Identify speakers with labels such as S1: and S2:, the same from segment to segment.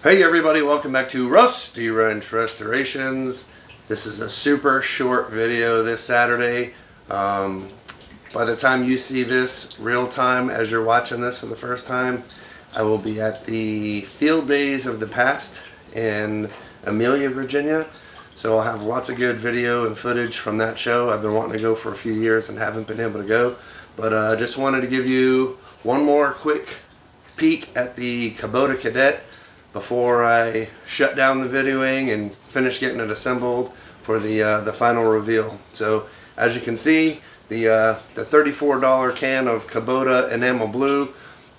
S1: Hey everybody, welcome back to Rusty Wrench Restorations. This is a super short video this Saturday. By the time you see this real time as you're watching this for the first time, I will be at the Field Days of the Past in Amelia, Virginia. So I'll have lots of good video and footage from that show. I've been wanting to go for a few years and haven't been able to go. But I just wanted to give you one more quick peek at the Cadet before I shut down the videoing and finish getting it assembled for the final reveal. So as you can see, the $34 can of Kubota enamel blue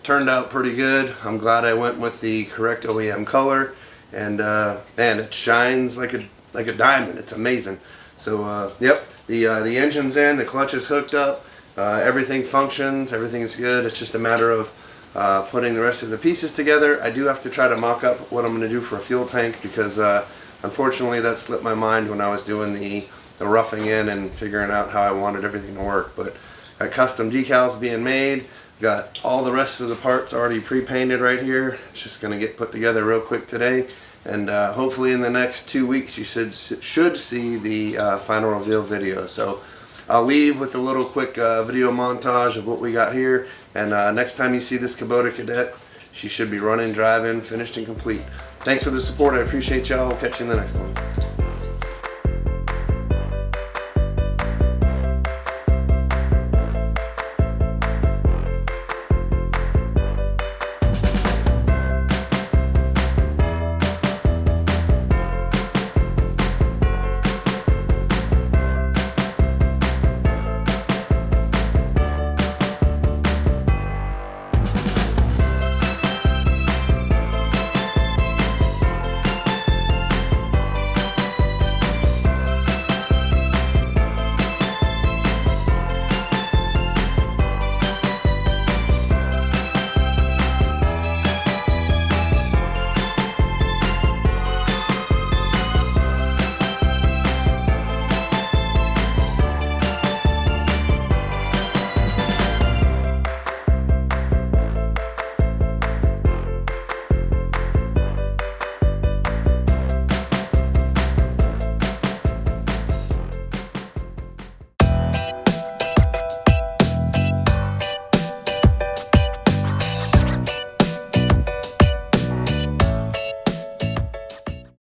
S1: turned out pretty good. I'm glad I went with the correct OEM color, and man, it shines like a diamond. It's amazing. So yep, the engine's in, the clutch is hooked up, everything functions, everything is good. It's just a matter of putting the rest of the pieces together. I do have to try to mock up what I'm going to do for a fuel tank because unfortunately that slipped my mind when I was doing the roughing in and figuring out how I wanted everything to work. But got custom decals being made, got all the rest of the parts already pre-painted right here. It's just going to get put together real quick today, and hopefully in the next 2 weeks you should see the final reveal video. So I'll leave with a little quick video montage of what we got here, and next time you see this Kubota Cadet, she should be running, driving, finished, and complete. Thanks for the support. I appreciate y'all. We'll catch you in the next one.